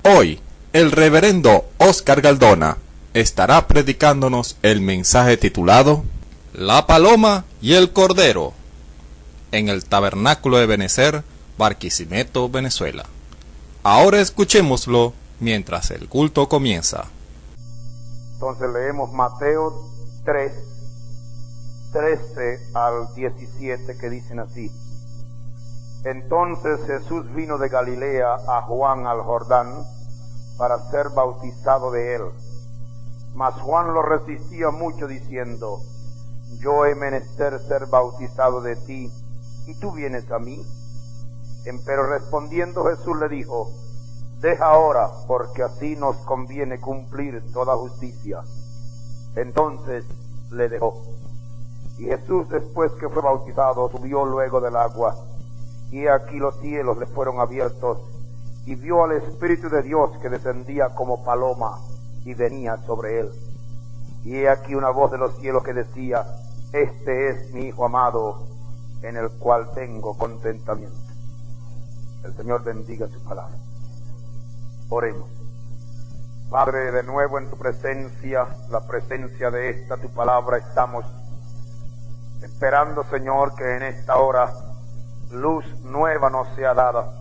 Hoy, el reverendo Oscar Galdona estará predicándonos el mensaje titulado La Paloma y el Cordero en el Tabernáculo de Benecer, Barquisimeto, Venezuela. Ahora escuchémoslo mientras el culto comienza. Entonces leemos Mateo 3, 13 al 17, que dicen así: Entonces Jesús vino de Galilea a Juan al Jordán para ser bautizado de él. Mas Juan lo resistía mucho diciendo: Yo he menester ser bautizado de ti, ¿y tú vienes a mí? Pero respondiendo Jesús le dijo: Deja ahora, porque así nos conviene cumplir toda justicia. Entonces le dejó. Y Jesús, después que fue bautizado, subió luego del agua. Y aquí los cielos le fueron abiertos, y vio al Espíritu de Dios que descendía como paloma y venía sobre él. Y he aquí una voz de los cielos que decía: Este es mi Hijo amado, en el cual tengo contentamiento. El Señor bendiga su palabra. Oremos. Padre, de nuevo en tu presencia, la presencia de esta tu palabra, estamos esperando, Señor, que en esta hora luz nueva nos sea dada,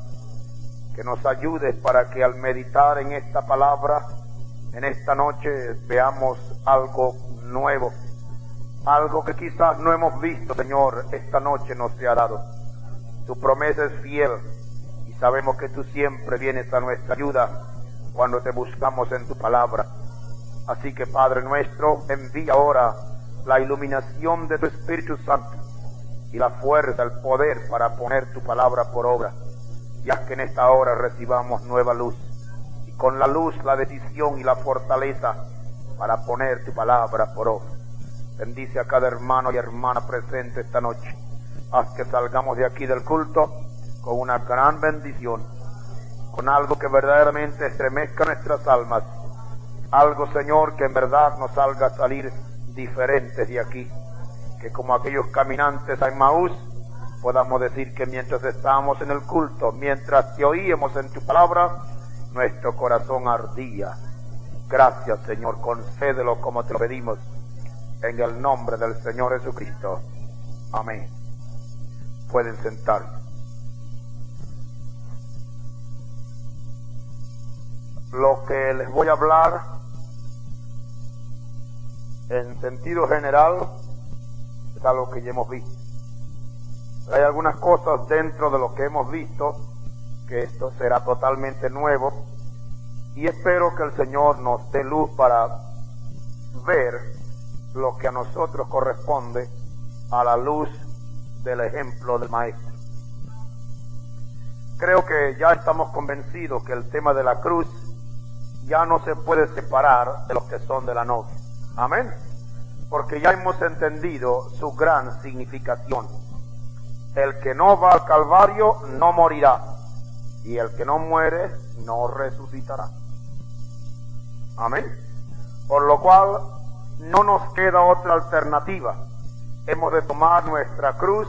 que nos ayudes para que al meditar en esta palabra, en esta noche veamos algo nuevo, algo que quizás no hemos visto, Señor, esta noche nos sea dado. Tu promesa es fiel y sabemos que tú siempre vienes a nuestra ayuda cuando te buscamos en tu palabra. Así que, Padre nuestro, envía ahora la iluminación de tu Espíritu Santo y la fuerza, el poder para poner tu palabra por obra, ya que en esta hora recibamos nueva luz, y con la luz la decisión y la fortaleza para poner tu palabra por obra. Bendice a cada hermano y hermana presente esta noche. Haz que salgamos de aquí del culto con una gran bendición, con algo que verdaderamente estremezca nuestras almas, algo, Señor, que en verdad nos haga salir diferentes de aquí, que como aquellos caminantes a Emmaús podamos decir que mientras estábamos en el culto, mientras te oíamos en tu palabra, nuestro corazón ardía. Gracias, Señor, concédelo como te lo pedimos, en el nombre del Señor Jesucristo. Amén. Pueden sentarse. Lo que les voy a hablar en sentido general es algo que ya hemos visto. Hay algunas cosas dentro de lo que hemos visto que esto será totalmente nuevo, y espero que el Señor nos dé luz para ver lo que a nosotros corresponde a la luz del ejemplo del Maestro. Creo que ya estamos convencidos que el tema de la cruz ya no se puede separar de los que son de la novia. Amén. Porque ya hemos entendido su gran significación. El que no va al Calvario no morirá, y el que no muere no resucitará. Amén. Por lo cual no nos queda otra alternativa. Hemos de tomar nuestra cruz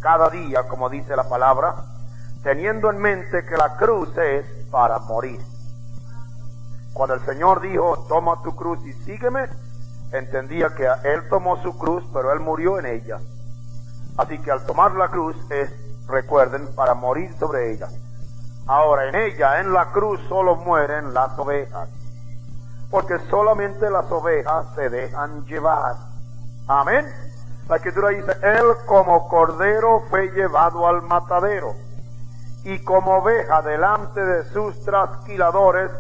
cada día, como dice la palabra, teniendo en mente que la cruz es para morir. Cuando el Señor dijo: toma tu cruz y sígueme, entendía que Él tomó su cruz, pero Él murió en ella. Así que al tomar la cruz es, recuerden, para morir sobre ella. Ahora, en ella, en la cruz, solo mueren las ovejas, porque solamente las ovejas se dejan llevar. Amén. La Escritura dice: Él como cordero fue llevado al matadero, y como oveja delante de sus trasquiladores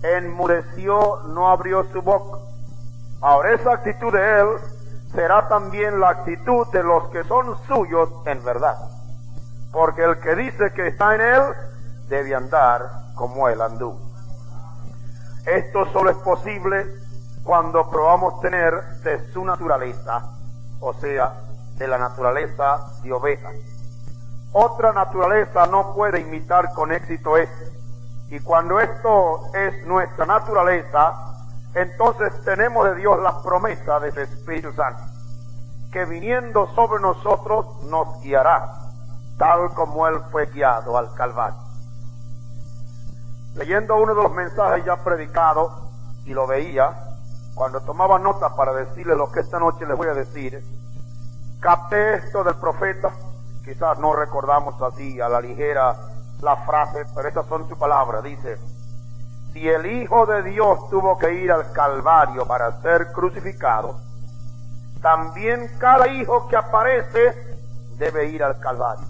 enmudeció, no abrió su boca. Ahora, esa actitud de Él será también la actitud de los que son suyos en verdad, porque el que dice que está en Él debe andar como Él anduvo. Esto solo es posible cuando probamos tener de su naturaleza, o sea, de la naturaleza de oveja. Otra naturaleza no puede imitar con éxito esto. Y cuando esto es nuestra naturaleza, entonces tenemos de Dios la promesa de su Espíritu Santo, que viniendo sobre nosotros nos guiará, tal como Él fue guiado al Calvario. Leyendo uno de los mensajes ya predicados, y lo veía, cuando tomaba nota para decirle lo que esta noche les voy a decir, capté esto del profeta. Quizás no recordamos así a la ligera la frase, pero estas son sus palabras. Dice: si el Hijo de Dios tuvo que ir al Calvario para ser crucificado, también cada hijo que aparece debe ir al Calvario,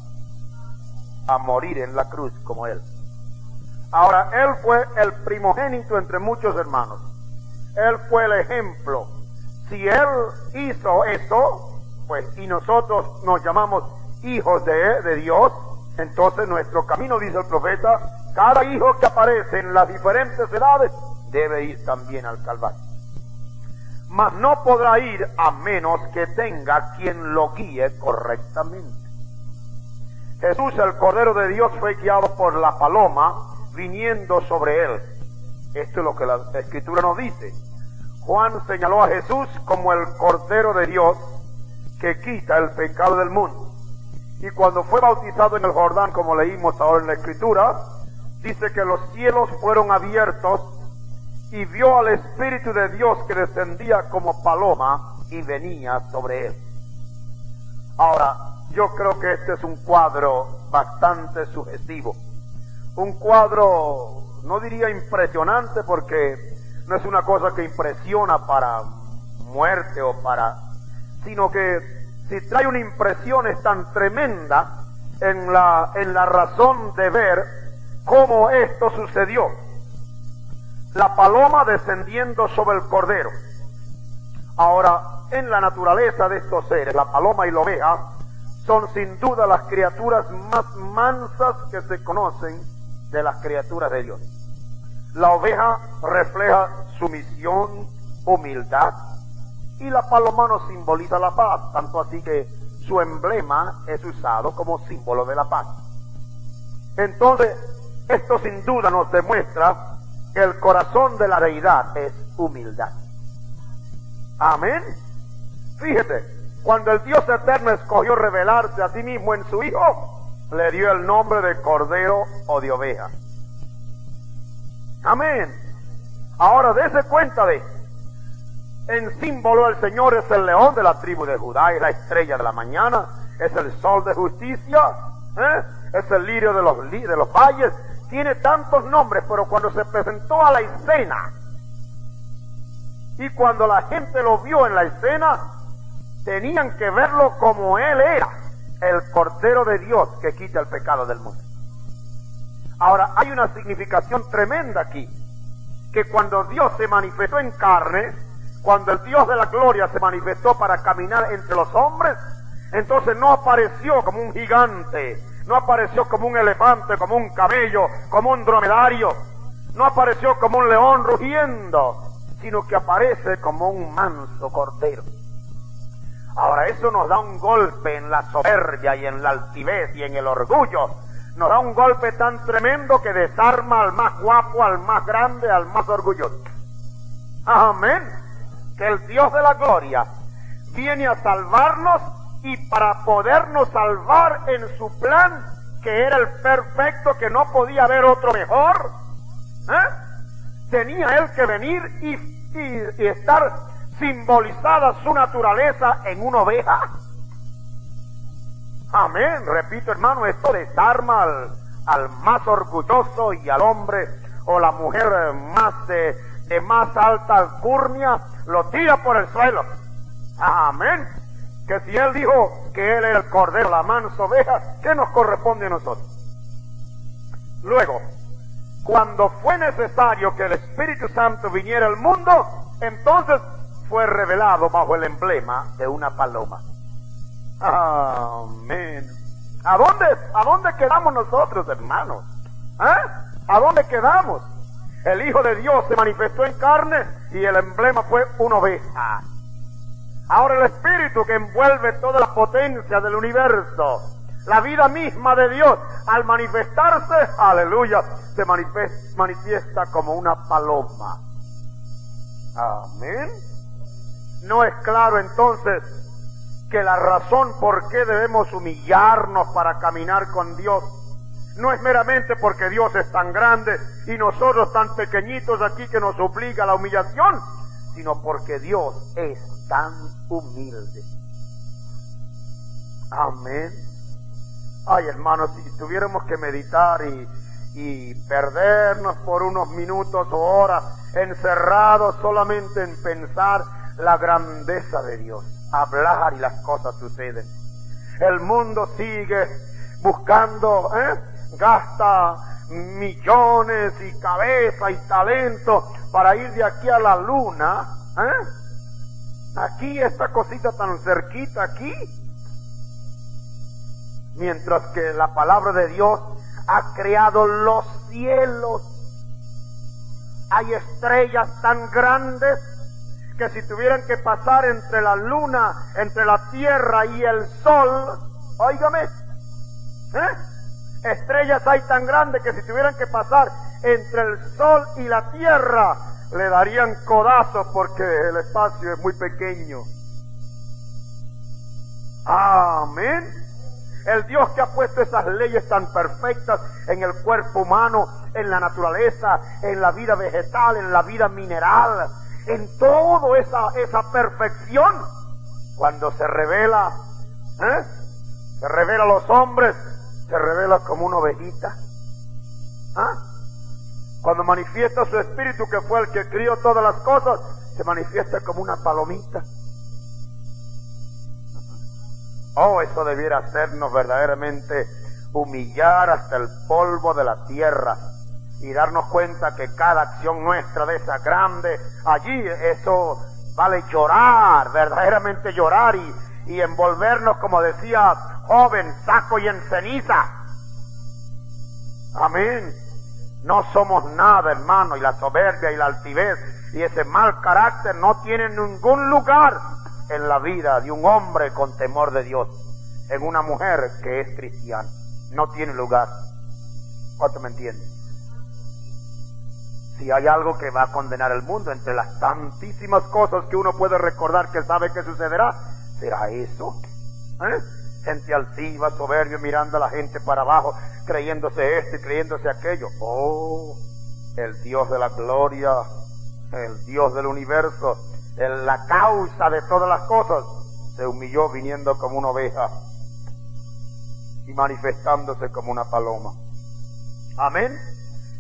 a morir en la cruz como Él. Ahora, Él fue el primogénito entre muchos hermanos. Él fue el ejemplo. Si Él hizo eso, pues, y nosotros nos llamamos hijos de Dios, entonces nuestro camino, dice el profeta, cada hijo que aparece en las diferentes edades debe ir también al Calvario. Mas no podrá ir a menos que tenga quien lo guíe correctamente. Jesús, el Cordero de Dios, fue guiado por la paloma viniendo sobre él. Esto es lo que la Escritura nos dice. Juan señaló a Jesús como el Cordero de Dios que quita el pecado del mundo. Y cuando fue bautizado en el Jordán, como leímos ahora en la Escritura, dice que los cielos fueron abiertos y vio al Espíritu de Dios que descendía como paloma y venía sobre él. Ahora, yo creo que este es un cuadro bastante sugestivo. Un cuadro, no diría impresionante, porque no es una cosa que impresiona para muerte o para... sino que si trae una impresión es tan tremenda en la razón de ver cómo esto sucedió. La paloma descendiendo sobre el cordero. Ahora, en la naturaleza de estos seres, la paloma y la oveja son sin duda las criaturas más mansas que se conocen de las criaturas de Dios. La oveja refleja sumisión, humildad, y la paloma nos simboliza la paz, tanto así que su emblema es usado como símbolo de la paz. Entonces, esto sin duda nos demuestra que el corazón de la deidad es humildad. Amén. Fíjate, cuando el Dios eterno escogió revelarse a sí mismo en su Hijo, le dio el nombre de Cordero o de Oveja. Amén. Ahora dése cuenta de, en símbolo el Señor es el león de la tribu de Judá, es la estrella de la mañana, es el sol de justicia, es el lirio de los valles, tiene tantos nombres, pero cuando se presentó a la escena, y cuando la gente lo vio en la escena, tenían que verlo como Él era, el Cordero de Dios que quita el pecado del mundo. Ahora, hay una significación tremenda aquí, que cuando Dios se manifestó en carne, cuando el Dios de la gloria se manifestó para caminar entre los hombres, entonces no apareció como un gigante, no apareció como un elefante, como un camello, como un dromedario, no apareció como un león rugiendo, sino que aparece como un manso cordero. Ahora, eso nos da un golpe en la soberbia y en la altivez y en el orgullo. Nos da un golpe tan tremendo que desarma al más guapo, al más grande, al más orgulloso. Amén. Que el Dios de la gloria viene a salvarnos, y para podernos salvar en su plan, que era el perfecto, que no podía haber otro mejor, tenía Él que venir y estar simbolizada su naturaleza en una oveja. Amén. Repito, hermano, esto desarma al más orgulloso y al hombre o la mujer más de más alta alcurnia, lo tira por el suelo. Amén. Que si Él dijo que Él era el cordero, la mansa oveja, ¿qué nos corresponde a nosotros? Luego, cuando fue necesario que el Espíritu Santo viniera al mundo, entonces fue revelado bajo el emblema de una paloma. Amén. ¿A dónde quedamos nosotros, hermanos? ¿A dónde quedamos? El Hijo de Dios se manifestó en carne y el emblema fue una oveja. Ahora el Espíritu que envuelve toda la potencia del universo, la vida misma de Dios, al manifestarse, aleluya, se manifiesta como una paloma. Amén. ¿No es claro entonces que la razón por qué debemos humillarnos para caminar con Dios No es meramente porque Dios es tan grande y nosotros tan pequeñitos aquí que nos obliga a la humillación, sino porque Dios es tan humilde. Amén. Ay, hermanos, si tuviéramos que meditar y perdernos por unos minutos o horas encerrados solamente en pensar la grandeza de Dios, hablar y las cosas suceden. El mundo sigue buscando, gasta millones y cabeza y talento para ir de aquí a la luna, aquí esta cosita tan cerquita aquí, mientras que la palabra de Dios ha creado los cielos. Hay estrellas tan grandes que si tuvieran que pasar entre la luna, entre la tierra y el sol, óigame, estrellas hay tan grandes que si tuvieran que pasar entre el sol y la tierra, le darían codazos porque el espacio es muy pequeño. Amén. El Dios que ha puesto esas leyes tan perfectas en el cuerpo humano, en la naturaleza, en la vida vegetal, en la vida mineral, en toda esa perfección, cuando se revela, se revela a los hombres, se revela como una ovejita. Cuando manifiesta su espíritu, que fue el que crió todas las cosas, se manifiesta como una palomita. Oh, eso debiera hacernos verdaderamente humillar hasta el polvo de la tierra y darnos cuenta que cada acción nuestra de esa grande, allí eso vale llorar, verdaderamente llorar y envolvernos, como decía joven, saco y en ceniza. Amén. No somos nada, hermano, y la soberbia y la altivez y ese mal carácter no tienen ningún lugar en la vida de un hombre con temor de Dios, en una mujer que es cristiana. No tiene lugar. ¿Cuánto me entienden? Si hay algo que va a condenar el mundo, entre las tantísimas cosas que uno puede recordar que sabe que sucederá, ¿será eso? Gente altiva, soberbio, mirando a la gente para abajo, creyéndose esto y creyéndose aquello. Oh, el Dios de la gloria, el Dios del universo, la causa de todas las cosas, se humilló viniendo como una oveja y manifestándose como una paloma. Amén.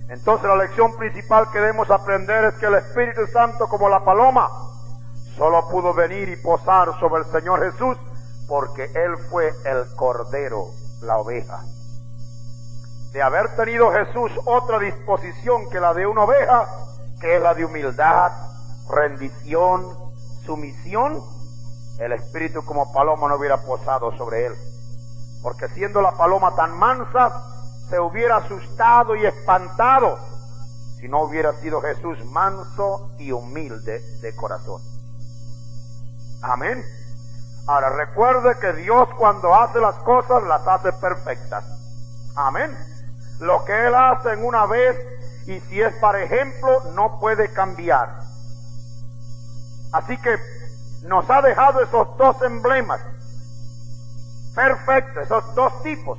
Entonces la lección principal que debemos aprender es que el Espíritu Santo, como la paloma, solo pudo venir y posar sobre el Señor Jesús porque Él fue el cordero, la oveja. De haber tenido Jesús otra disposición que la de una oveja, que es la de humildad, rendición, sumisión, el Espíritu como paloma no hubiera posado sobre Él, porque siendo la paloma tan mansa, se hubiera asustado y espantado si no hubiera sido Jesús manso y humilde de corazón. Amén. Ahora recuerde que Dios, cuando hace las cosas, las hace perfectas. Amén. Lo que Él hace en una vez, y si es para ejemplo, no puede cambiar. Así que nos ha dejado esos dos emblemas perfectos, esos dos tipos: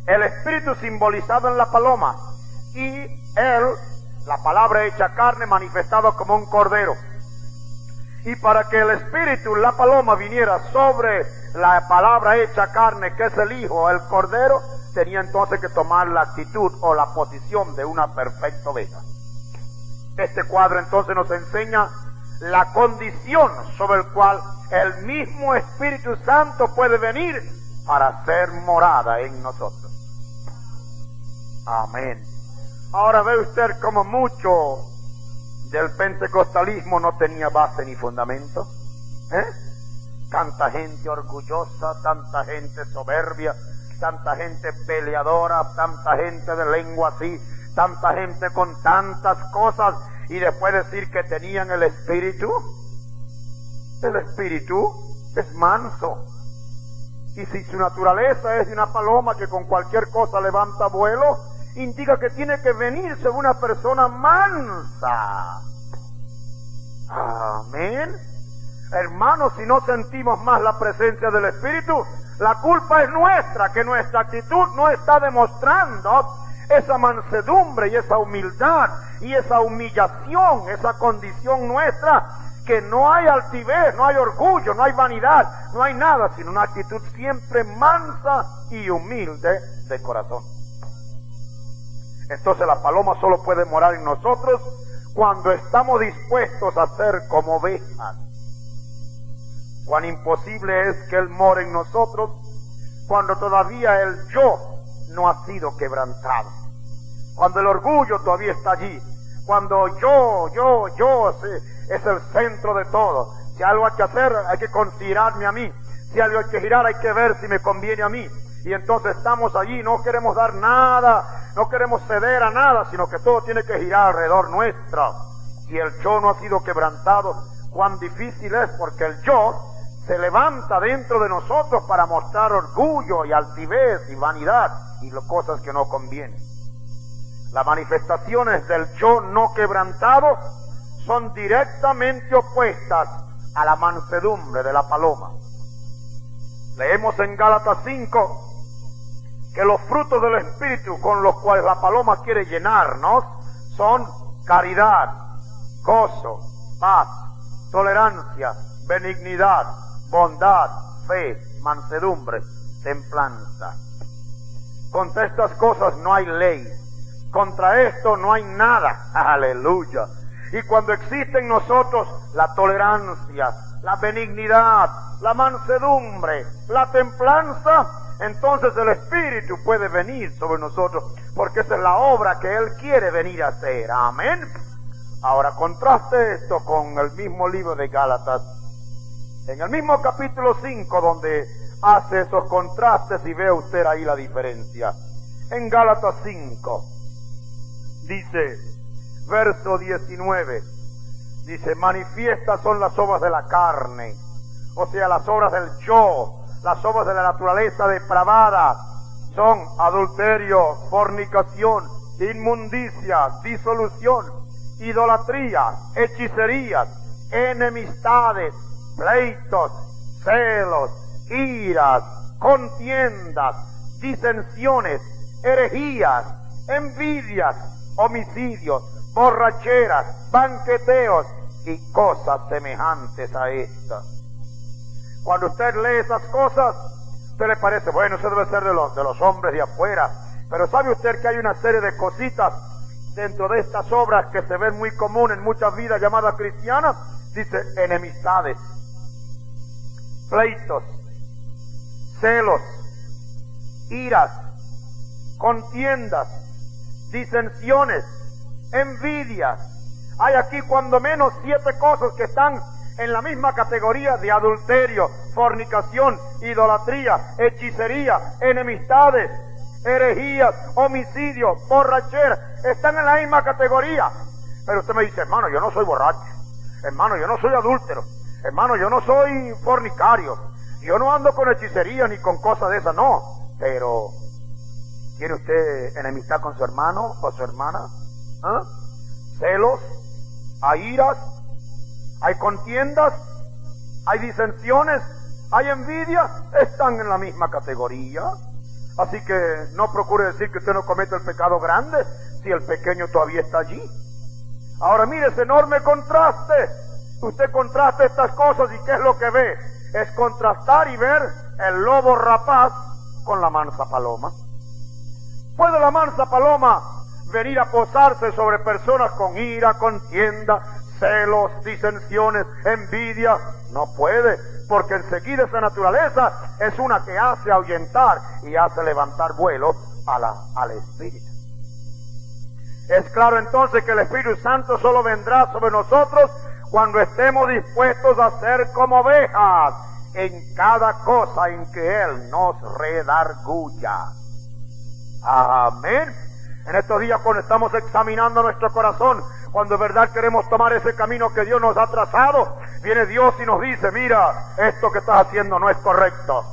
el Espíritu simbolizado en la paloma y Él, la palabra hecha carne, manifestado como un cordero. Y para que el Espíritu, la paloma, viniera sobre la palabra hecha carne, que es el Hijo, el Cordero, tenía entonces que tomar la actitud o la posición de una perfecta oveja. Este cuadro entonces nos enseña la condición sobre el cual el mismo Espíritu Santo puede venir para hacer morada en nosotros. Amén. Ahora ve usted como mucho del pentecostalismo no tenía base ni fundamento. Tanta gente orgullosa, tanta gente soberbia, tanta gente peleadora, tanta gente de lengua así, tanta gente con tantas cosas, y después decir que tenían el Espíritu. El Espíritu es manso, y si su naturaleza es de una paloma que con cualquier cosa levanta vuelo, indica que tiene que venirse una persona mansa. Amén. Hermanos, si no sentimos más la presencia del Espíritu, La culpa es nuestra, que nuestra actitud no está demostrando esa mansedumbre y esa humildad y esa humillación, esa condición nuestra, que no hay altivez, no hay orgullo, no hay vanidad, no hay nada, sino una actitud siempre mansa y humilde de corazón. Entonces la paloma solo puede morar en nosotros cuando estamos dispuestos a ser como ovejas. Cuán imposible es que Él more en nosotros cuando todavía el yo no ha sido quebrantado. Cuando el orgullo todavía está allí. Cuando yo es el centro de todo. Si algo hay que hacer, hay que considerarme a mí. Si algo hay que girar, hay que ver si me conviene a mí. Y entonces estamos allí, no queremos dar nada, no queremos ceder a nada, sino que todo tiene que girar alrededor nuestro. Si el yo no ha sido quebrantado, cuán difícil es, porque el yo se levanta dentro de nosotros para mostrar orgullo y altivez y vanidad y cosas que no convienen. Las manifestaciones del yo no quebrantado son directamente opuestas a la mansedumbre de la paloma. Leemos en Gálatas 5 que los frutos del Espíritu con los cuales la paloma quiere llenarnos son caridad, gozo, paz, tolerancia, benignidad, bondad, fe, mansedumbre, templanza. Contra estas cosas no hay ley, contra esto no hay nada. Aleluya. Y cuando existe en nosotros la tolerancia, la benignidad, la mansedumbre, la templanza, entonces el Espíritu puede venir sobre nosotros, porque esa es la obra que Él quiere venir a hacer. Amén. Ahora contraste esto con el mismo libro de Gálatas, en el mismo capítulo 5, donde hace esos contrastes, y ve usted ahí la diferencia. En Gálatas 5 dice, verso 19, dice: manifiestas son las obras de la carne, o sea, las obras del yo, las obras de la naturaleza depravada, son adulterio, fornicación, inmundicia, disolución, idolatría, hechicerías, enemistades, pleitos, celos, iras, contiendas, disensiones, herejías, envidias, homicidios, borracheras, banqueteos y cosas semejantes a estas. Cuando usted lee esas cosas, usted le parece, bueno, eso debe ser de los hombres de afuera, pero ¿sabe usted que hay una serie de cositas dentro de estas obras que se ven muy común en muchas vidas llamadas cristianas? Dice: enemistades, pleitos, celos, iras, contiendas, disensiones, envidias. Hay aquí cuando menos 7 cosas que están en la misma categoría de adulterio, fornicación, idolatría, hechicería, enemistades, herejías, homicidio, borrachera. Están en la misma categoría. Pero usted me dice: hermano, yo no soy borracho, hermano, yo no soy adúltero, hermano, yo no soy fornicario, yo no ando con hechicería ni con cosas de esas. No, pero ¿tiene usted enemistad con su hermano o su hermana? ¿Ah? Celos, hay iras, hay contiendas, hay disensiones, hay envidia. Están en la misma categoría. Así que no procure decir que usted no comete el pecado grande si el pequeño todavía está allí. Ahora mire ese enorme contraste. Usted contrasta estas cosas y ¿qué es lo que ve? Es contrastar y ver el lobo rapaz con la mansa paloma. ¿Puede la mansa paloma venir a posarse sobre personas con ira, contienda, celos, disensiones, envidia? No puede, porque enseguida esa naturaleza es una que hace ahuyentar y hace levantar vuelo al Espíritu. Es claro entonces que el Espíritu Santo solo vendrá sobre nosotros cuando estemos dispuestos a ser como ovejas en cada cosa en que Él nos redarguya. Amén. En estos días, cuando estamos examinando nuestro corazón, cuando de verdad queremos tomar ese camino que Dios nos ha trazado, viene Dios y nos dice: mira, esto que estás haciendo no es correcto,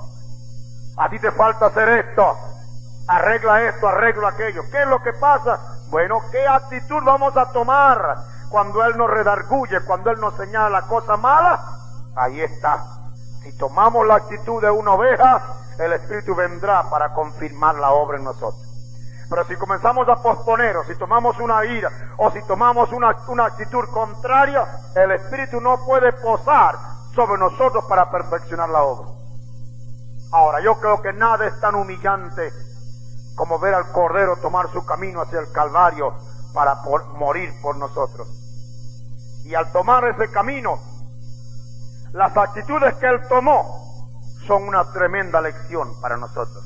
a ti te falta hacer esto, arregla esto, arregla aquello. ¿Qué es lo que pasa? Bueno, ¿qué actitud vamos a tomar cuando Él nos redarguye, cuando Él nos señala la cosa mala? Ahí está. Si tomamos la actitud de una oveja, el Espíritu vendrá para confirmar la obra en nosotros. Pero si comenzamos a posponer, o si tomamos una ira, o si tomamos una actitud contraria, el Espíritu no puede posar sobre nosotros para perfeccionar la obra. Ahora, yo creo que nada es tan humillante como ver al Cordero tomar su camino hacia el Calvario para morir por nosotros. Y al tomar ese camino, las actitudes que Él tomó son una tremenda lección para nosotros.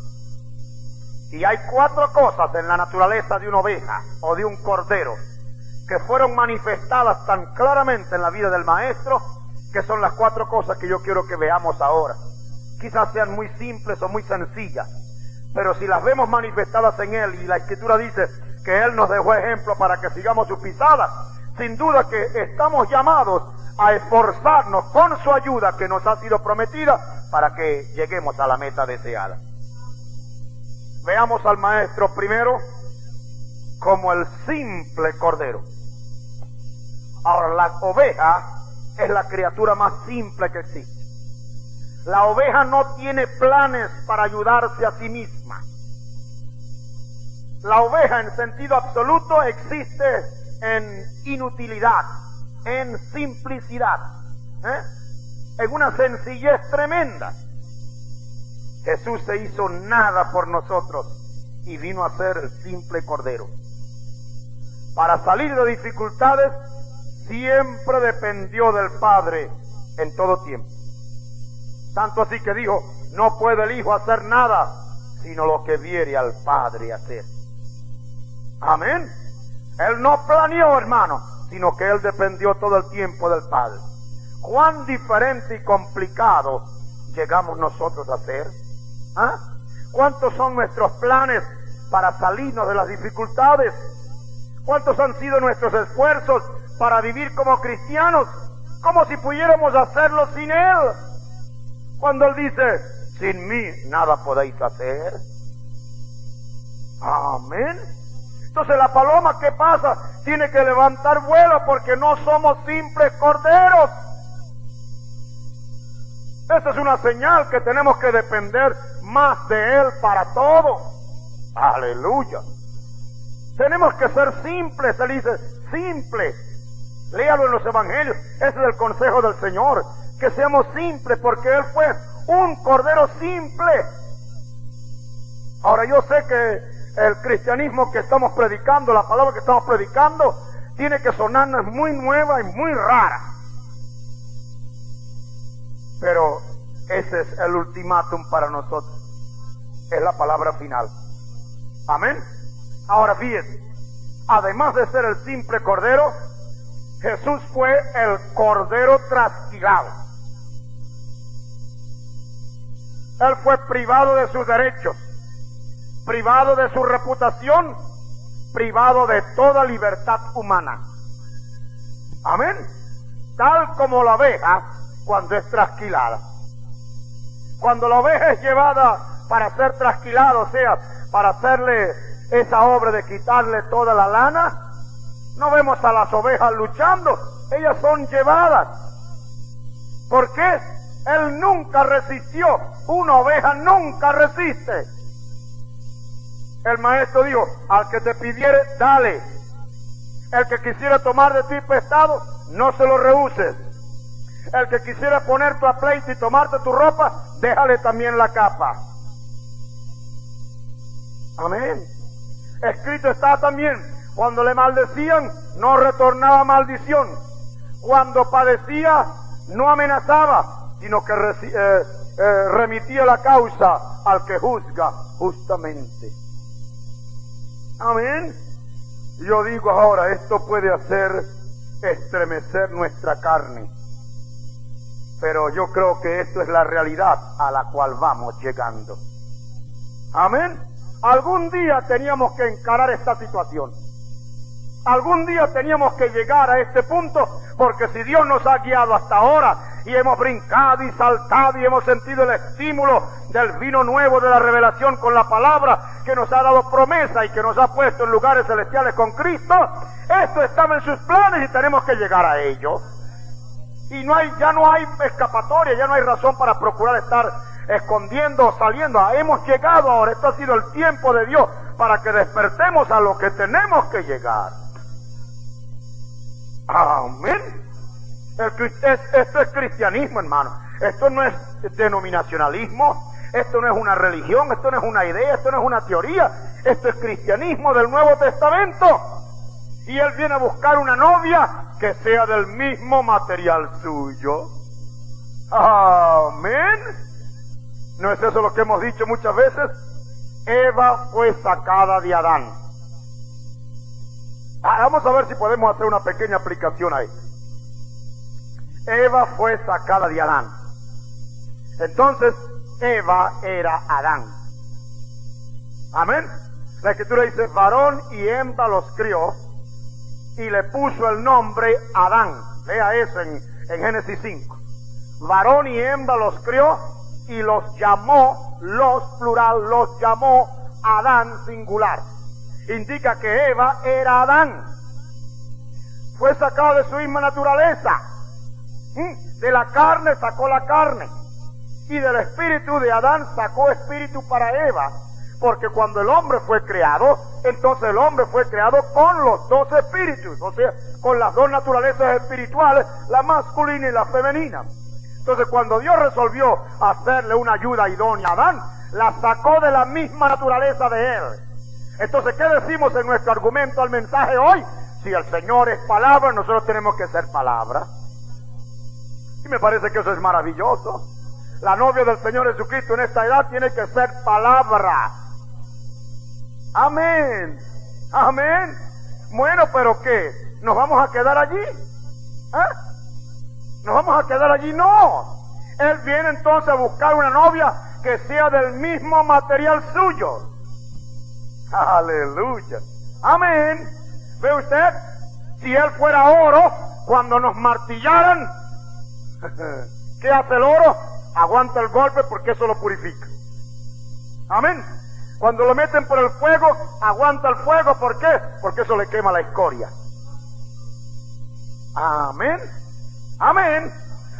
Y hay 4 cosas en la naturaleza de una oveja o de un cordero que fueron manifestadas tan claramente en la vida del Maestro, que son las 4 cosas que yo quiero que veamos ahora. Quizás sean muy simples o muy sencillas, pero si las vemos manifestadas en Él, y la Escritura dice que Él nos dejó ejemplo para que sigamos sus pisadas, sin duda que estamos llamados a esforzarnos con su ayuda que nos ha sido prometida para que lleguemos a la meta deseada. Veamos al Maestro primero como el simple cordero. Ahora, la oveja es la criatura más simple que existe. La oveja no tiene planes para ayudarse a sí misma. La oveja en sentido absoluto existe en inutilidad, en simplicidad, en una sencillez tremenda. Jesús se hizo nada por nosotros y vino a ser el simple cordero. Para salir de dificultades siempre dependió del Padre en todo tiempo. Tanto así que dijo, no puede el Hijo hacer nada sino lo que viere al Padre hacer. Amén. Él no planeó, hermano, sino que Él dependió todo el tiempo del Padre. ¿Cuán diferente y complicado llegamos nosotros a ser? ¿Cuántos son nuestros planes para salirnos de las dificultades? ¿Cuántos han sido nuestros esfuerzos para vivir como cristianos? Como si pudiéramos hacerlo sin Él. Cuando Él dice, sin mí nada podéis hacer. Amén. Entonces la paloma, ¿qué pasa? Tiene que levantar vuelo porque no somos simples corderos. Esa es una señal que tenemos que depender más de Él para todo. Aleluya. Tenemos que ser simples. Él dice, simples. Léalo en los evangelios. Ese es el consejo del Señor. Que seamos simples porque Él fue un cordero simple. Ahora yo sé que el cristianismo que estamos predicando, la palabra que estamos predicando, tiene que sonarnos muy nueva y muy rara. Pero ese es el ultimátum para nosotros. Es la palabra final. Amén. Ahora fíjense, además de ser el simple cordero, Jesús fue el cordero trasquilado. Él fue privado de sus derechos, privado de su reputación, privado de toda libertad humana. Amén. Tal como la oveja cuando es trasquilada. Cuando la oveja es llevada para ser trasquilada, o sea, para hacerle esa obra de quitarle toda la lana, no vemos a las ovejas luchando, ellas son llevadas. ¿Por qué? Él nunca resistió. Una oveja nunca resiste. El Maestro dijo, al que te pidiere, dale. El que quisiera tomar de ti prestado, no se lo rehuses. El que quisiera ponerte a pleito y tomarte tu ropa, déjale también la capa. Amén. Escrito está también, cuando le maldecían, no retornaba maldición. Cuando padecía, no amenazaba, sino que remitía la causa al que juzga justamente. Amén. Yo digo ahora, esto puede hacer estremecer nuestra carne. Pero yo creo que esto es la realidad a la cual vamos llegando. Amén. Algún día teníamos que encarar esta situación. Algún día teníamos que llegar a este punto, porque si Dios nos ha guiado hasta ahora y hemos brincado y saltado y hemos sentido el estímulo del vino nuevo de la revelación con la palabra que nos ha dado promesa y que nos ha puesto en lugares celestiales con Cristo, esto estaba en sus planes y tenemos que llegar a ello. Y ya no hay escapatoria, ya no hay razón para procurar estar escondiendo o saliendo. Hemos llegado ahora, esto ha sido el tiempo de Dios para que despertemos a lo que tenemos que llegar. Amén. Esto es cristianismo, hermano. Esto no es denominacionalismo, esto no es una religión, esto no es una idea, esto no es una teoría. Esto es cristianismo del Nuevo Testamento. Y Él viene a buscar una novia que sea del mismo material suyo. Amén. ¿No es eso lo que hemos dicho muchas veces? Eva fue sacada de Adán. Vamos a ver si podemos hacer una pequeña aplicación ahí. Eva fue sacada de Adán. Entonces, Eva era Adán. Amén. La Escritura dice, varón y hembra los crió y le puso el nombre Adán. Lea eso en Génesis 5. Varón y hembra los crió y los llamó, plural, los llamó Adán singular. Indica que Eva era Adán. Fue sacado de su misma naturaleza. De la carne sacó la carne. Y del espíritu de Adán sacó espíritu para Eva. Porque cuando el hombre fue creado, entonces el hombre fue creado con los dos espíritus. O sea, con las dos naturalezas espirituales, la masculina y la femenina. Entonces cuando Dios resolvió hacerle una ayuda idónea a Adán, la sacó de la misma naturaleza de él. Entonces, ¿qué decimos en nuestro argumento al mensaje hoy? Si el Señor es palabra, nosotros tenemos que ser palabra. Y me parece que eso es maravilloso. La novia del Señor Jesucristo en esta edad tiene que ser palabra. Amén. Amén. Bueno, pero ¿qué? ¿Nos vamos a quedar allí? ¿Nos vamos a quedar allí? No. Él viene entonces a buscar una novia que sea del mismo material suyo. Aleluya. Amén. ¿Ve usted? Si él fuera oro, cuando nos martillaran, ¿qué hace el oro? Aguanta el golpe porque eso lo purifica. Amén. Cuando lo meten por el fuego, aguanta el fuego. ¿Por qué? Porque eso le quema la escoria. Amén. Amén.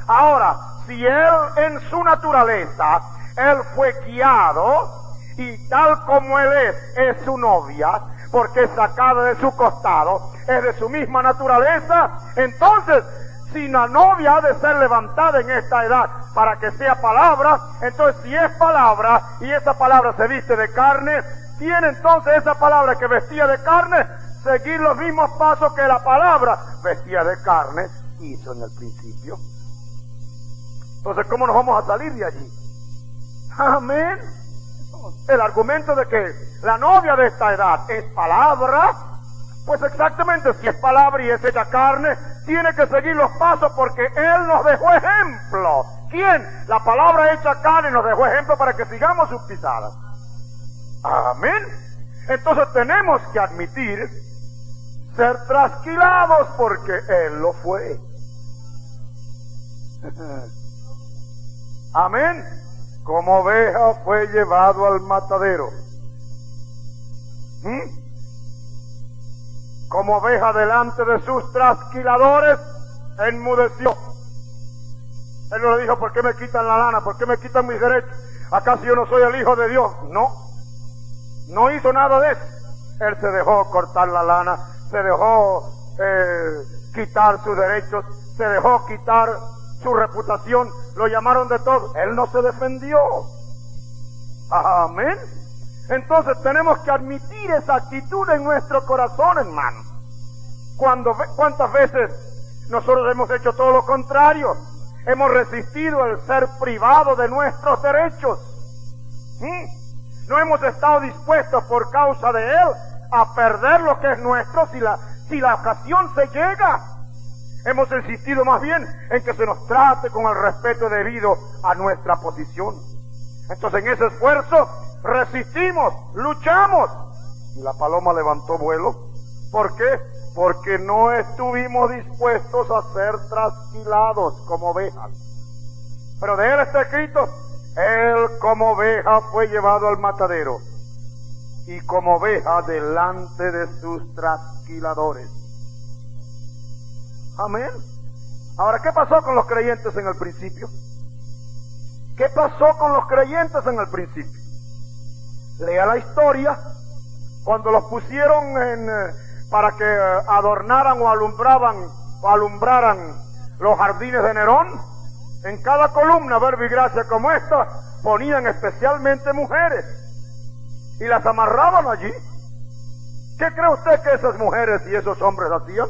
Ahora, si él en su naturaleza, él fue guiado, y tal como él es su novia, porque es sacada de su costado, es de su misma naturaleza, entonces, si la novia ha de ser levantada en esta edad para que sea palabra, entonces si es palabra y esa palabra se viste de carne, tiene entonces esa palabra que vestía de carne seguir los mismos pasos que la palabra vestía de carne hizo en el principio. Entonces, ¿cómo nos vamos a salir de allí? Amén. El argumento de que la novia de esta edad es palabra, pues exactamente, si es palabra y es hecha carne, tiene que seguir los pasos porque Él nos dejó ejemplo. ¿Quién? La palabra hecha carne nos dejó ejemplo para que sigamos sus pisadas. Amén. Entonces tenemos que admitir ser trasquilados porque Él lo fue. Amén. Como oveja fue llevado al matadero. Como oveja delante de sus trasquiladores, enmudeció. Él no le dijo, ¿por qué me quitan la lana? ¿Por qué me quitan mis derechos? ¿Acaso yo no soy el hijo de Dios? No hizo nada de eso. Él se dejó cortar la lana, se dejó quitar sus derechos, se dejó quitar su reputación, lo llamaron de todo. Él no se defendió. Amén. Entonces tenemos que admitir esa actitud en nuestro corazón, hermano. ¿Cuántas veces nosotros hemos hecho todo lo contrario? Hemos resistido el ser privado de nuestros derechos. No hemos estado dispuestos por causa de Él a perder lo que es nuestro si la ocasión se llega. Hemos insistido más bien en que se nos trate con el respeto debido a nuestra posición. Entonces en ese esfuerzo resistimos, luchamos, y la paloma levantó vuelo. ¿Por qué? Porque no estuvimos dispuestos a ser trasquilados como ovejas. Pero de Él está escrito, Él como oveja fue llevado al matadero, y como oveja delante de sus trasquiladores. Amén. Ahora, ¿qué pasó con los creyentes en el principio? ¿Qué pasó con los creyentes en el principio? Lea la historia. Cuando los pusieron para que adornaran o alumbraran los jardines de Nerón, en cada columna, verbo y gracia como esta, ponían especialmente mujeres y las amarraban allí. ¿Qué cree usted que esas mujeres y esos hombres hacían?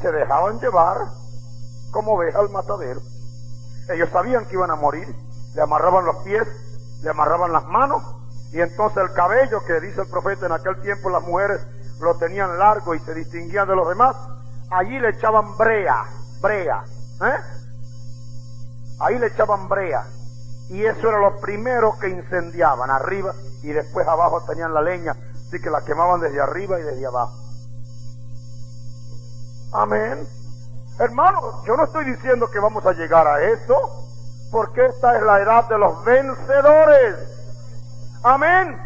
Se dejaban llevar como oveja al matadero. Ellos sabían que iban a morir. Le amarraban los pies, le amarraban las manos, y entonces el cabello, que dice el profeta en aquel tiempo las mujeres lo tenían largo y se distinguían de los demás, allí le echaban brea, ahí le echaban brea, y eso era lo primero que incendiaban, arriba, y después abajo tenían la leña, así que la quemaban desde arriba y desde abajo. Amén. Hermano, yo no estoy diciendo que vamos a llegar a eso, porque esta es la edad de los vencedores. Amén.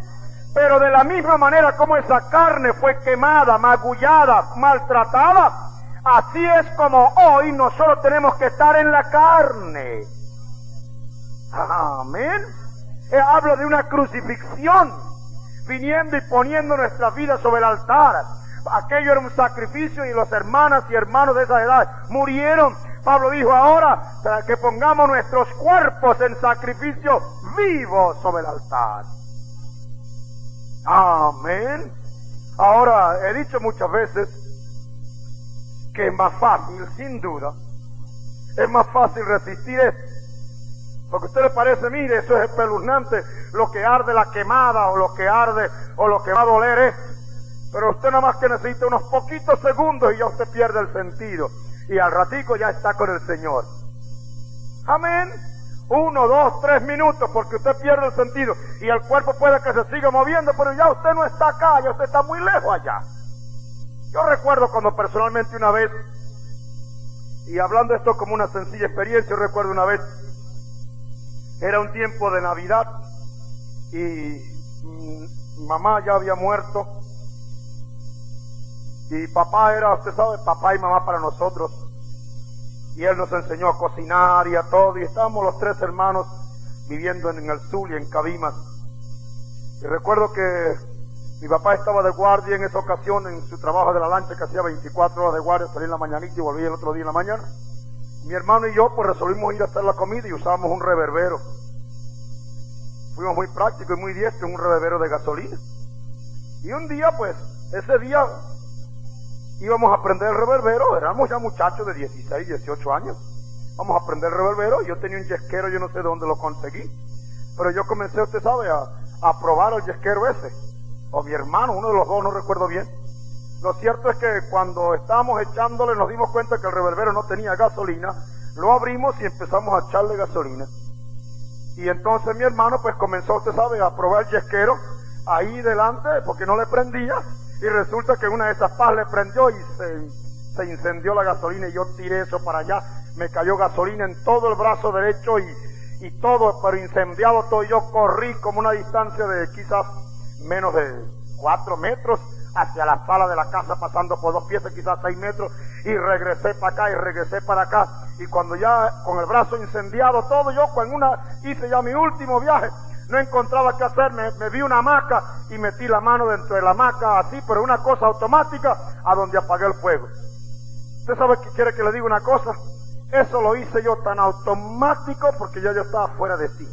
Pero de la misma manera como esa carne fue quemada, magullada, maltratada, así es como hoy nosotros tenemos que estar en la carne. Amén. Hablo de una crucifixión, viniendo y poniendo nuestra vida sobre el altar. Aquello era un sacrificio y las hermanas y hermanos de esa edad murieron. Pablo dijo ahora que pongamos nuestros cuerpos en sacrificio vivo sobre el altar. Amén. Ahora, he dicho muchas veces que es más fácil, sin duda, es más fácil resistir esto. Porque a usted le parece, mire, eso es espeluznante, lo que arde la quemada, o lo que arde, o lo que va a doler esto. Pero usted nada más que necesita unos poquitos segundos y ya usted pierde el sentido. Y al ratico ya está con el Señor. Amén. 1, 2, 3 minutos, porque usted pierde el sentido. Y el cuerpo puede que se siga moviendo, pero ya usted no está acá, ya usted está muy lejos allá. Yo recuerdo cuando personalmente una vez, y hablando esto como una sencilla experiencia, yo recuerdo una vez, era un tiempo de Navidad, y mamá ya había muerto, y papá era, usted sabe, papá y mamá para nosotros, y él nos enseñó a cocinar y a todo, y estábamos los 3 hermanos viviendo en el Zulia, en Cabimas. Y recuerdo que mi papá estaba de guardia en esa ocasión en su trabajo de la lancha, que hacía 24 horas de guardia, salía en la mañanita y volvía el otro día en la mañana. Mi hermano y yo pues resolvimos ir a hacer la comida y usábamos un reverbero. Fuimos muy prácticos y muy diestros en un reverbero de gasolina. Y un día pues, ese día íbamos a prender el reverbero, éramos ya muchachos de 16, 18 años. Vamos a prender el reverbero, yo tenía un yesquero, yo no sé dónde lo conseguí. Pero yo comencé, usted sabe, a probar el yesquero ese. O mi hermano, uno de los dos, no recuerdo bien. Lo cierto es que cuando estábamos echándole nos dimos cuenta que el reverbero no tenía gasolina, lo abrimos y empezamos a echarle gasolina. Y entonces mi hermano pues comenzó, usted sabe, a probar el yesquero ahí delante porque no le prendía, y resulta que una de esas paz le prendió y se incendió la gasolina, y yo tiré eso para allá, me cayó gasolina en todo el brazo derecho y todo, pero incendiado todo. Yo corrí como una distancia de quizás menos de 4 metros hacia la sala de la casa, pasando por 2 piezas, quizás 6 metros, y regresé para acá y regresé para acá, y cuando ya con el brazo incendiado todo, yo hice ya mi último viaje, no encontraba qué hacer, me vi una hamaca y metí la mano dentro de la hamaca así, pero una cosa automática, a donde apagué el fuego. ¿Usted sabe que quiere que le diga una cosa? Eso lo hice yo tan automático porque ya yo estaba fuera de sí,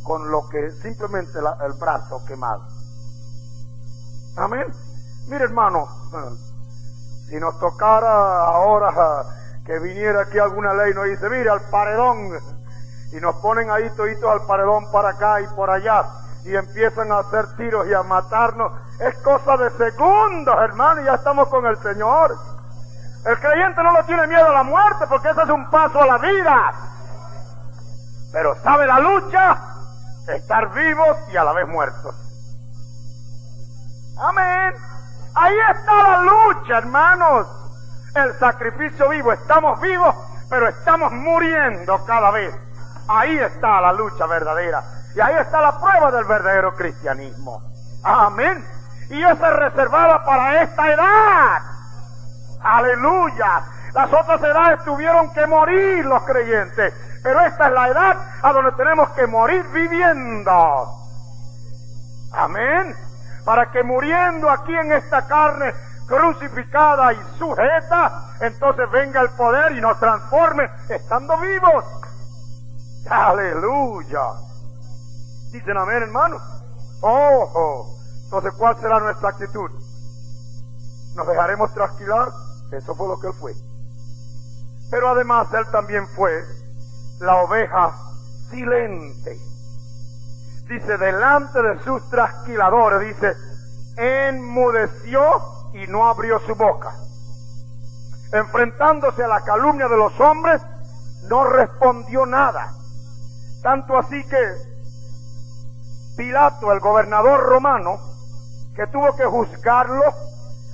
con lo que simplemente el brazo quemado. Amén. Mire, hermano, si nos tocara ahora que viniera aquí alguna ley, nos dice, mire, al paredón, y nos ponen ahí toditos al paredón para acá y por allá, y empiezan a hacer tiros y a matarnos, es cosa de segundos, hermano, y ya estamos con el Señor. El creyente no le tiene miedo a la muerte, porque ese es un paso a la vida. Pero sabe la lucha, estar vivos y a la vez muertos. Amén. Ahí está la lucha, hermanos. El sacrificio vivo. Estamos vivos, pero estamos muriendo cada vez. Ahí está la lucha verdadera. Y ahí está la prueba del verdadero cristianismo. Amén. Y esa es reservada para esta edad. Aleluya. Las otras edades tuvieron que morir los creyentes, pero esta es la edad a donde tenemos que morir viviendo. Amén. Para que muriendo aquí en esta carne crucificada y sujeta, entonces venga el poder y nos transforme estando vivos. Aleluya. Dicen amén, hermanos. Ojo. Entonces, ¿cuál será nuestra actitud? ¿Nos dejaremos trasquilar? Eso fue lo que él fue. Pero además él también fue la oveja silente. Dice, delante de sus trasquiladores, dice, enmudeció y no abrió su boca. Enfrentándose a la calumnia de los hombres, no respondió nada. Tanto así que Pilato, el gobernador romano, que tuvo que juzgarlo,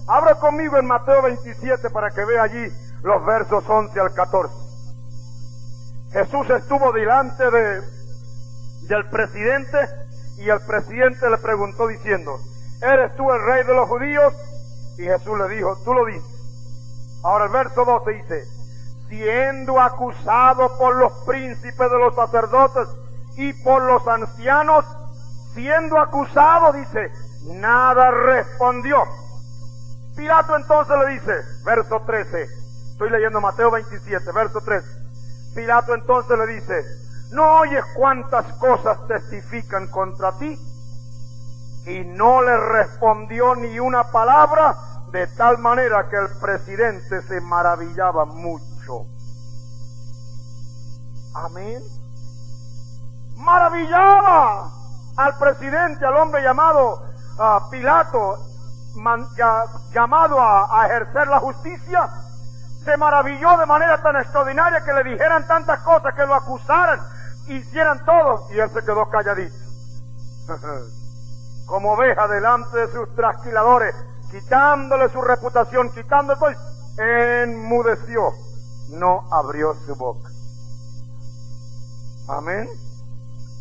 abra conmigo en Mateo 27 para que vea allí los versos 11 al 14. Jesús estuvo delante del presidente y el presidente le preguntó diciendo, ¿eres tú el rey de los judíos? Y Jesús le dijo, tú lo dices. Ahora el verso 12 dice, siendo acusado por los príncipes de los sacerdotes y por los ancianos, siendo acusado, dice, nada respondió. Pilato entonces le dice, verso 13, estoy leyendo Mateo 27, verso 13. Pilato entonces le dice, ¿no oyes cuántas cosas testifican contra ti? Y no le respondió ni una palabra, de tal manera que el presidente se maravillaba mucho. Amén. Maravillaba al presidente, al hombre llamado Pilato, llamado a ejercer la justicia. Se maravilló de manera tan extraordinaria que le dijeran tantas cosas, que lo acusaran, hicieran todo, y él se quedó calladito. Como oveja delante de sus trasquiladores, quitándole su reputación, quitándole todo, enmudeció, no abrió su boca. Amén.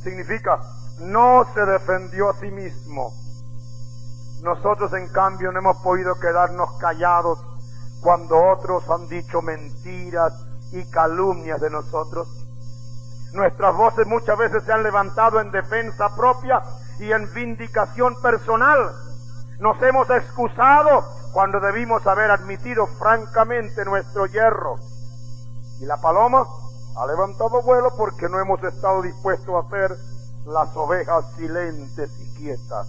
Significa, no se defendió a sí mismo. Nosotros en cambio no hemos podido quedarnos callados cuando otros han dicho mentiras y calumnias de nosotros. Nuestras voces muchas veces se han levantado en defensa propia y en vindicación personal. Nos hemos excusado cuando debimos haber admitido francamente nuestro yerro. Y la paloma ha levantado vuelo porque no hemos estado dispuestos a ser las ovejas silentes y quietas.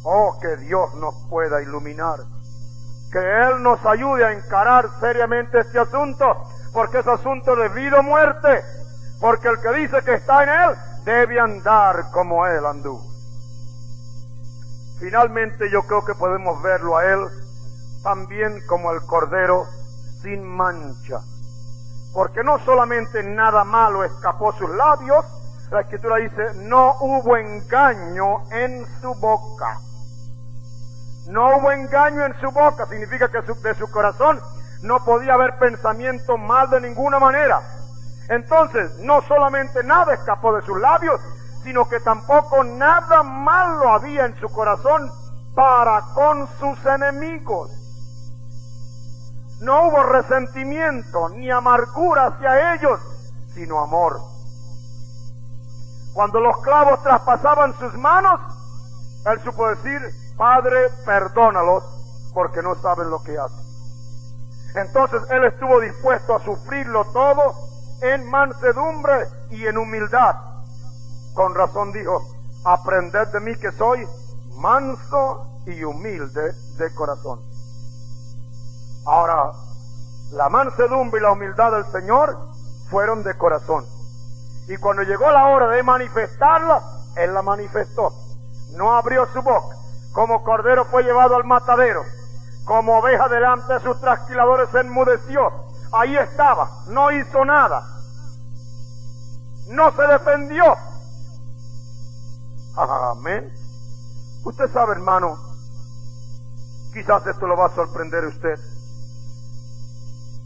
Oh, que Dios nos pueda iluminar, que Él nos ayude a encarar seriamente este asunto, porque es asunto de vida o muerte, porque el que dice que está en Él debe andar como Él anduvo. Finalmente yo creo que podemos verlo a Él también como el Cordero sin mancha, porque no solamente nada malo escapó sus labios, la Escritura dice, no hubo engaño en su boca. No hubo engaño en su boca, significa que de su corazón no podía haber pensamiento mal de ninguna manera. Entonces, no solamente nada escapó de sus labios, sino que tampoco nada malo había en su corazón para con sus enemigos. No hubo resentimiento ni amargura hacia ellos, sino amor. Cuando los clavos traspasaban sus manos, él supo decir, Padre, perdónalos, porque no saben lo que hacen. Entonces él estuvo dispuesto a sufrirlo todo en mansedumbre y en humildad. Con razón dijo, aprended de mí que soy manso y humilde de corazón. Ahora, la mansedumbre y la humildad del Señor fueron de corazón. Y cuando llegó la hora de manifestarla, Él la manifestó. No abrió su boca. Como cordero fue llevado al matadero. Como oveja delante de sus trasquiladores se enmudeció. Ahí estaba, no hizo nada. No se defendió. Amén. Usted sabe, hermano, quizás esto lo va a sorprender a usted,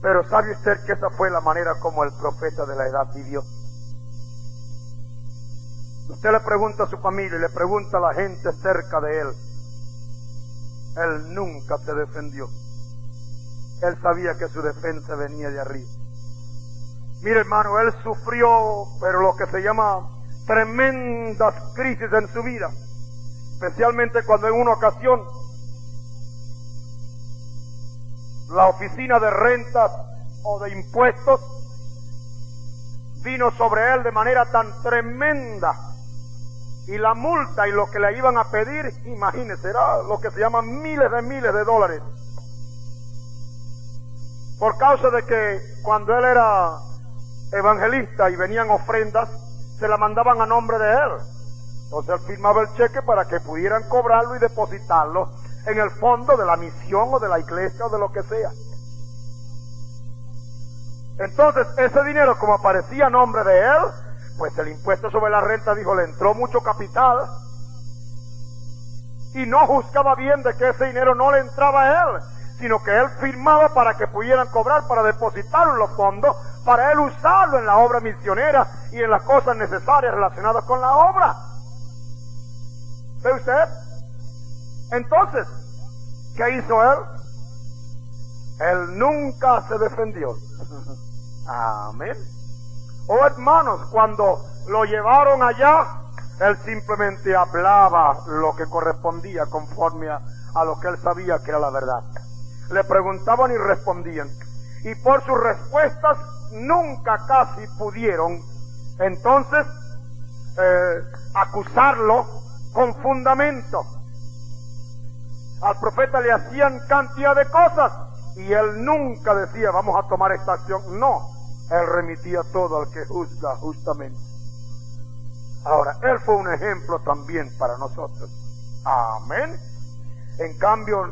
pero ¿sabe usted que esa fue la manera como el profeta de la edad vivió? Usted le pregunta a su familia y le pregunta a la gente cerca de él. Él nunca se defendió. él sabía que su defensa venía de arriba. Mire, hermano, él sufrió, pero lo que se llama tremendas crisis en su vida, especialmente cuando en una ocasión la oficina de rentas o de impuestos vino sobre él de manera tan tremenda, y la multa y lo que le iban a pedir, imagínese, era lo que se llama miles de dólares, por causa de que cuando él era evangelista y venían ofrendas, se la mandaban a nombre de él. Entonces él firmaba el cheque para que pudieran cobrarlo y depositarlo en el fondo de la misión o de la iglesia o de lo que sea. Entonces ese dinero, como aparecía a nombre de él, pues el impuesto sobre la renta dijo, le entró mucho capital, y no juzgaba bien de que ese dinero no le entraba a él, sino que él firmaba para que pudieran cobrar, para depositarlo en los fondos, para él usarlo en la obra misionera y en las cosas necesarias relacionadas con la obra. ¿Ve usted? Entonces, ¿qué hizo él? Él nunca se defendió. Amén. Oh, hermanos, cuando lo llevaron allá, él simplemente hablaba lo que correspondía conforme a lo que él sabía que era la verdad. Le preguntaban y respondían, y por sus respuestas nunca casi pudieron entonces acusarlo con fundamento. Al profeta le hacían cantidad de cosas y él nunca decía, vamos a tomar esta acción. No, él remitía todo al que juzga justamente. Ahora, él fue un ejemplo también para nosotros. Amén. En cambio,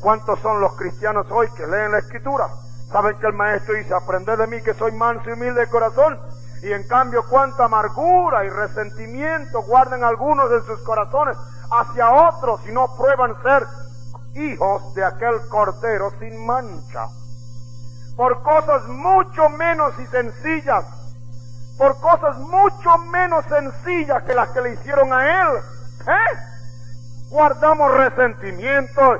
¿cuántos son los cristianos hoy que leen la Escritura? Saben que el maestro dice, aprended de mí que soy manso y humilde de corazón. Y en cambio, cuánta amargura y resentimiento guardan algunos en sus corazones hacia otros y no prueban ser hijos de aquel Cordero sin mancha. Por cosas mucho menos y sencillas, por cosas mucho menos sencillas que las que le hicieron a él, guardamos resentimiento